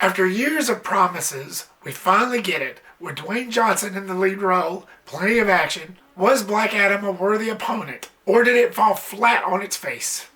After years of promises, we finally get it, with Dwayne Johnson in the lead role, plenty of action. Was Black Adam a worthy opponent, or did it fall flat on its face?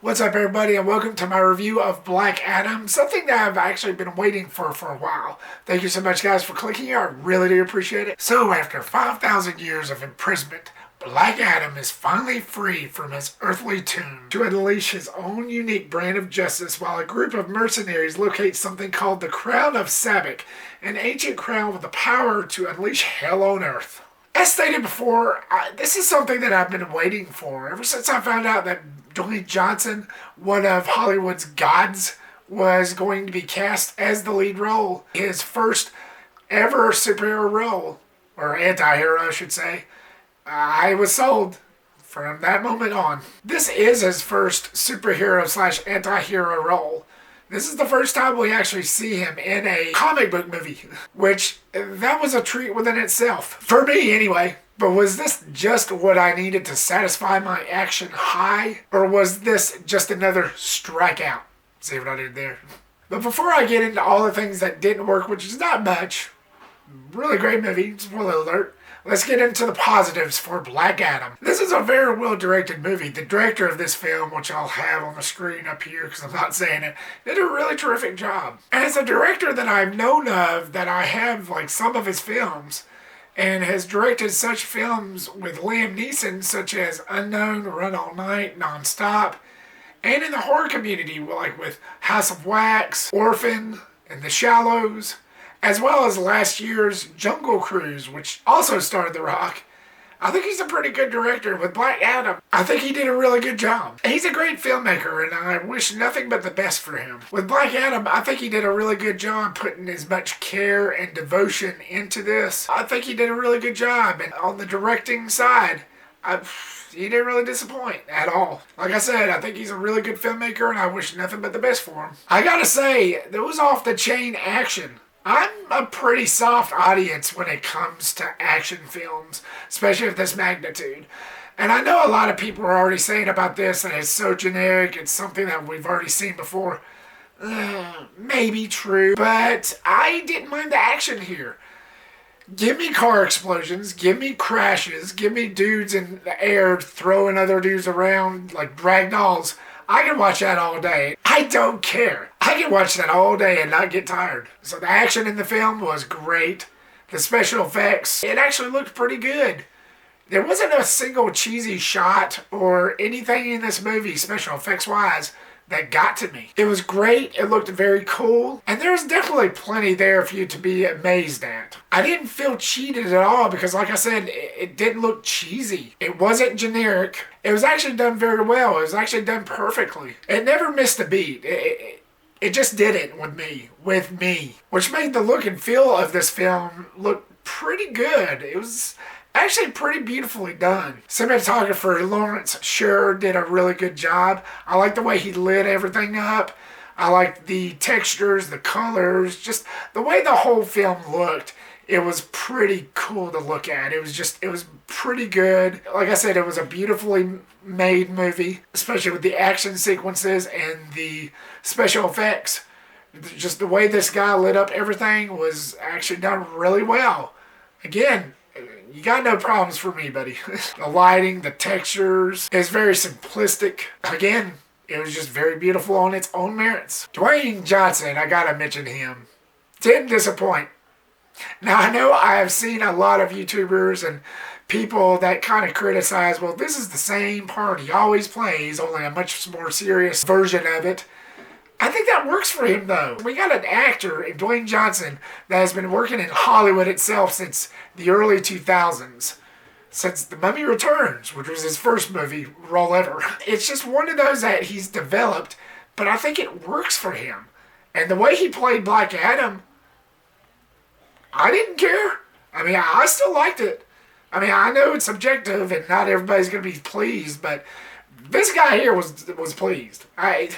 What's up, everybody, and welcome to my review of Black Adam, something that I've actually been waiting for a while. Thank you so much, guys, for clicking here. I really do appreciate it. So, after 5,000 years of imprisonment, Black Adam is finally free from his earthly tomb to unleash his own unique brand of justice while a group of mercenaries locate something called the Crown of Sabbac, an ancient crown with the power to unleash hell on Earth. As stated before, this is something that I've been waiting for ever since I found out that Dwayne Johnson, one of Hollywood's gods, was going to be cast as the lead role. His first ever superhero role, or anti-hero I should say. I was sold from that moment on. This is his first superhero slash anti-hero role. This is the first time we actually see him in a comic book movie, which that was a treat within itself. For me, anyway. But was this just what I needed to satisfy my action high? Or was this just another strikeout? See what I did there? But before I get into all the things that didn't work, which is not much, really great movie, spoiler alert, let's get into the positives for Black Adam. This is a very well-directed movie. The director of this film, which I'll have on the screen up here because I'm not saying it, did a really terrific job. As a director that I've known of, that I have like some of his films, and has directed such films with Liam Neeson, such as Unknown, Run All Night, Non-Stop, and in the horror community, like with House of Wax, Orphan, and The Shallows, as well as last year's Jungle Cruise, which also starred The Rock. I think he's a pretty good director. With Black Adam, I think he did a really good job. He's a great filmmaker, and I wish nothing but the best for him. With Black Adam, I think he did a really good job putting as much care and devotion into this. I think he did a really good job, and on the directing side, he didn't really disappoint at all. Like I said, I think he's a really good filmmaker, and I wish nothing but the best for him. I gotta say, there was off-the-chain action. I'm a pretty soft audience when it comes to action films, especially of this magnitude. And I know a lot of people are already saying about this that it's so generic, it's something that we've already seen before. Maybe true, but I didn't mind the action here. Give me car explosions, give me crashes, give me dudes in the air throwing other dudes around like ragdolls. I can watch that all day. I don't care. I can watch that all day and not get tired. So the action in the film was great. The special effects, it actually looked pretty good. There wasn't a single cheesy shot or anything in this movie, special effects wise, that got to me. It was great. It looked very cool. And there was definitely plenty there for you to be amazed at. I didn't feel cheated at all because, like I said, it didn't look cheesy. It wasn't generic. It was actually done very well. It was actually done perfectly. It never missed a beat. It just did it with me. Which made the look and feel of this film look pretty good. It was actually pretty beautifully done. Cinematographer Lawrence Sher did a really good job. I like the way he lit everything up. I liked the textures, the colors, just the way the whole film looked. It was pretty cool to look at. It was pretty good. Like I said, it was a beautifully made movie, especially with the action sequences and the special effects. Just the way this guy lit up everything was actually done really well. Again, you got no problems for me, buddy. The lighting, the textures, it's very simplistic. Again, it was just very beautiful on its own merits. Dwayne Johnson, I gotta mention him. Didn't disappoint. Now, I know I have seen a lot of YouTubers and people that kind of criticize, well, this is the same part he always plays, only a much more serious version of it. I think that works for him, though. We got an actor in Dwayne Johnson that has been working in Hollywood itself since the early 2000s. Since The Mummy Returns, which was his first movie role ever. It's just one of those that he's developed, but I think it works for him. And the way he played Black Adam, I didn't care. I mean, I still liked it. I mean, I know it's subjective and not everybody's going to be pleased, but this guy here was pleased. I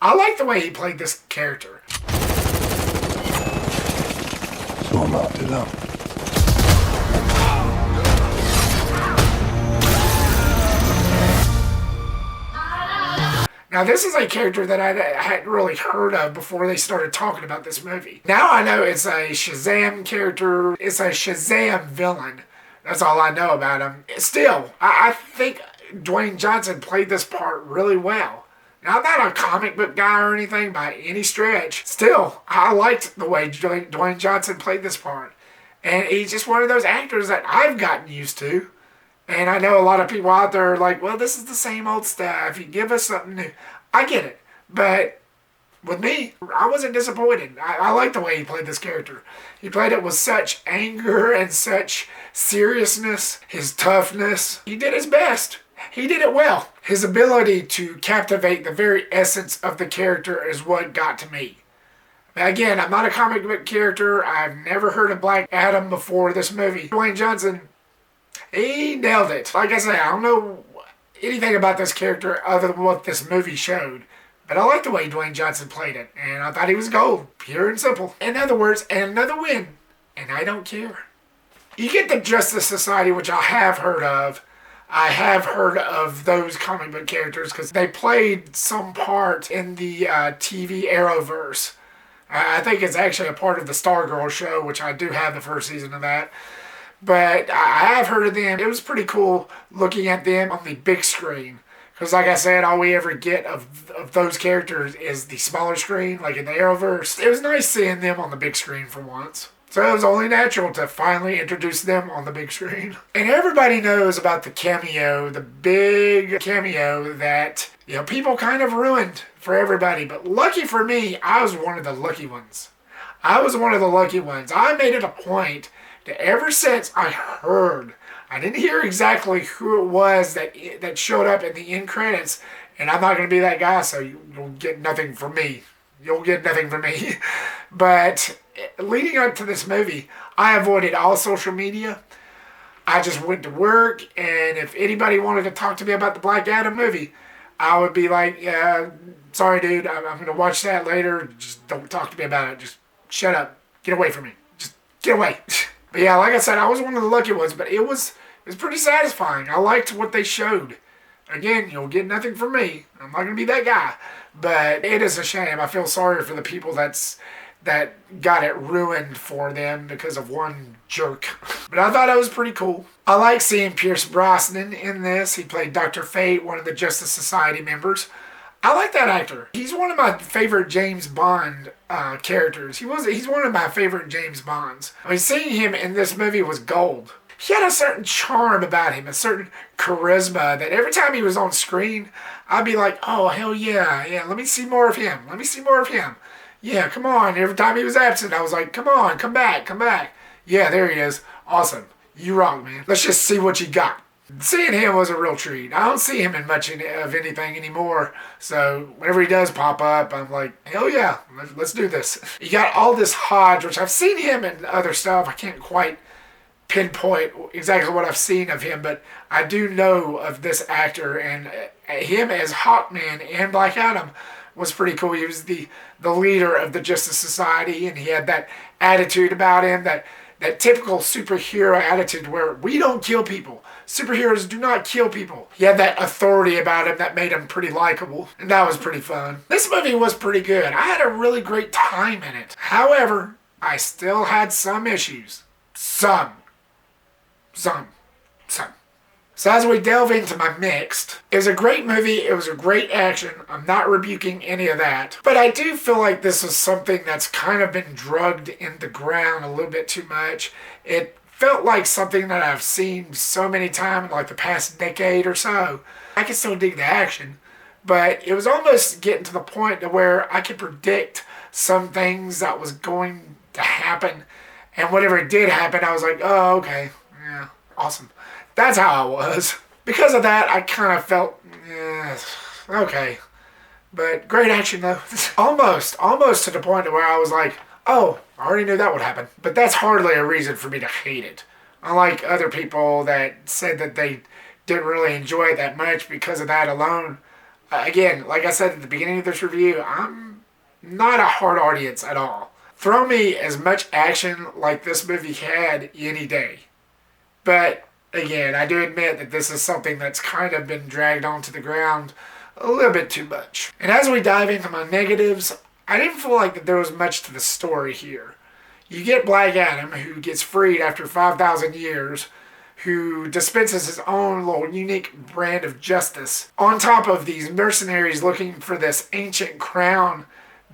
like the way he played this character. Now, this is a character that I hadn't really heard of before they started talking about this movie. Now I know it's a Shazam character. It's a Shazam villain. That's all I know about him. Still, I think Dwayne Johnson played this part really well. Now, I'm not a comic book guy or anything by any stretch. Still, I liked the way Dwayne Johnson played this part. And he's just one of those actors that I've gotten used to. And I know a lot of people out there are like, well, this is the same old stuff. You give us something new. I get it. But with me, I wasn't disappointed. I like the way he played this character. He played it with such anger and such seriousness, his toughness. He did his best. He did it well. His ability to captivate the very essence of the character is what got to me. Again, I'm not a comic book character. I've never heard of Black Adam before this movie. Dwayne Johnson, he nailed it. Like I say, I don't know anything about this character other than what this movie showed. But I like the way Dwayne Johnson played it. And I thought he was gold. Pure and simple. In other words, another win. And I don't care. You get the Justice Society, which I have heard of. I have heard of those comic book characters because they played some part in the TV Arrowverse. I think it's actually a part of the Stargirl show, which I do have the first season of that. But I have heard of them. It was pretty cool looking at them on the big screen. Because like I said, all we ever get of those characters is the smaller screen, like in the Arrowverse. It was nice seeing them on the big screen for once. So it was only natural to finally introduce them on the big screen. And everybody knows about the cameo, the big cameo that, people kind of ruined for everybody. But lucky for me, I was one of the lucky ones. I made it a point that ever since I didn't hear exactly who it was that showed up in the end credits. And I'm not going to be that guy, so you'll get nothing from me. But leading up to this movie, I avoided all social media. I just went to work, and if anybody wanted to talk to me about the Black Adam movie, I would be like, yeah, sorry, dude, I'm going to watch that later. Just don't talk to me about it. Just shut up. Get away from me. Just get away. But yeah, like I said, I was one of the lucky ones, but it was pretty satisfying. I liked what they showed. Again, you'll get nothing from me. I'm not going to be that guy. But it is a shame. I feel sorry for the people that got it ruined for them because of one jerk. But I thought it was pretty cool. I like seeing Pierce Brosnan in this. He played Dr. Fate, one of the Justice Society members. I like that actor. He's one of my favorite James Bond characters. He's one of my favorite James Bonds. I mean, seeing him in this movie was gold. He had a certain charm about him, a certain charisma that every time he was on screen, I'd be like, oh, hell yeah, let me see more of him. Yeah, come on. Every time he was absent, I was like, come on, come back. Yeah, there he is. Awesome. You rock, man. Let's just see what you got. Seeing him was a real treat. I don't see him in much of anything anymore. So whenever he does pop up, I'm like, hell yeah, let's do this. You got Aldis Hodge, which I've seen him in other stuff. I can't quite pinpoint exactly what I've seen of him, but I do know of this actor, and him as Hawkman and Black Adam was pretty cool. He was the leader of the Justice Society, and he had that attitude about him, that typical superhero attitude where we don't kill people. Superheroes do not kill people. He had that authority about him that made him pretty likable, and that was pretty fun. This movie was pretty good. I had a really great time in it. However, I still had some issues. Some. So as we delve into my mixed, it was a great movie, it was a great action, I'm not rebuking any of that, but I do feel like this is something that's kind of been drugged in the ground a little bit too much. It felt like something that I've seen so many times, like the past decade or so. I can still dig the action, but it was almost getting to the point to where I could predict some things that was going to happen, and whenever it did happen, I was like, oh, okay. Yeah, awesome. That's how I was. Because of that, I kind of felt, okay. But great action though. Almost to the point where I was like, oh, I already knew that would happen. But that's hardly a reason for me to hate it. Unlike other people that said that they didn't really enjoy it that much because of that alone. Again, like I said at the beginning of this review, I'm not a hard audience at all. Throw me as much action like this movie had any day. But again, I do admit that this is something that's kind of been dragged onto the ground a little bit too much. And as we dive into my negatives, I didn't feel like that there was much to the story here. You get Black Adam, who gets freed after 5,000 years, who dispenses his own little unique brand of justice, on top of these mercenaries looking for this ancient crown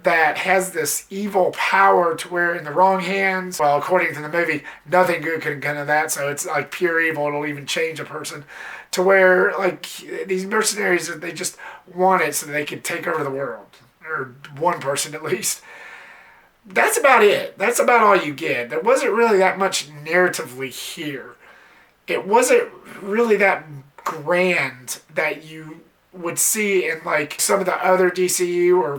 that has this evil power to where in the wrong hands, well, according to the movie, nothing good can come of that, so it's like pure evil, it'll even change a person, to where, like, these mercenaries, they just want it so they can take over the world, or one person at least. That's about it. That's about all you get. There wasn't really that much narratively here. It wasn't really that grand that you would see in like some of the other DCU or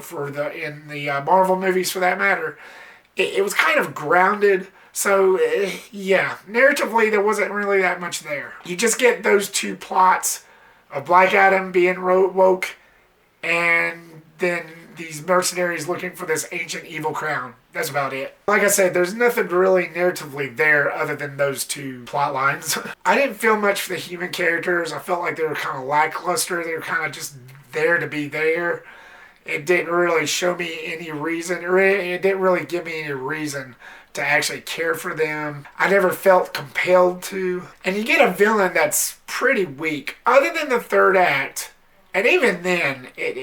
in the Marvel movies for that matter. It was kind of grounded. So yeah, narratively there wasn't really that much there. You just get those two plots of Black Adam being woke and then these mercenaries looking for this ancient evil crown. That's about it. Like I said, there's nothing really narratively there other than those two plot lines. I didn't feel much for the human characters. I felt like they were kind of lackluster. They were kind of just there to be there. It didn't really show me any reason, or it didn't really give me any reason to actually care for them. I never felt compelled to. And you get a villain that's pretty weak. Other than the third act, and even then, it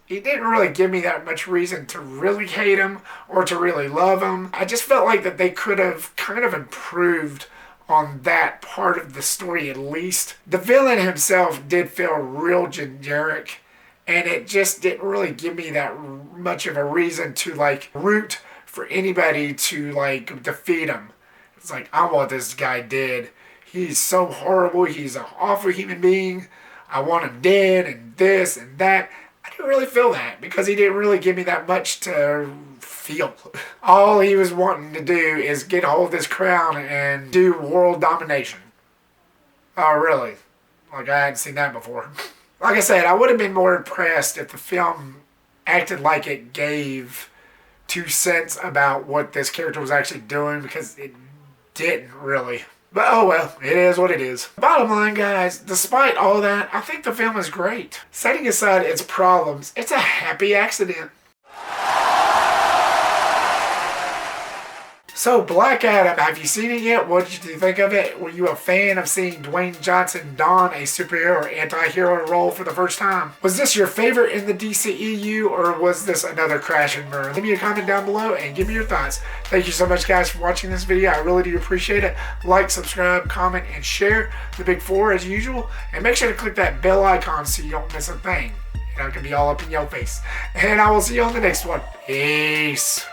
didn't really give me that much reason to really hate him or to really love him. I just felt like that they could have kind of improved on that part of the story at least. The villain himself did feel real generic, and it just didn't really give me that much of a reason to like root for anybody to like defeat him. It's like, I want this guy dead. He's so horrible. He's an awful human being. I want him dead and this and that. I didn't really feel that because he didn't really give me that much to feel. All he was wanting to do is get a hold of this crown and do world domination. Oh, really? Like, I hadn't seen that before. Like I said, I would have been more impressed if the film acted like it gave 2 cents about what this character was actually doing, because it didn't really. But oh well, it is what it is. Bottom line, guys, despite all that, I think the film is great. Setting aside its problems, it's a happy accident. So, Black Adam, have you seen it yet? What did you think of it? Were you a fan of seeing Dwayne Johnson don a superhero or anti-hero role for the first time? Was this your favorite in the DCEU, or was this another crash and burn? Leave me a comment down below and give me your thoughts. Thank you so much, guys, for watching this video. I really do appreciate it. Like, subscribe, comment, and share the big 4 as usual. And make sure to click that bell icon so you don't miss a thing. You know, it can be all up in your face. And I will see you on the next one. Peace.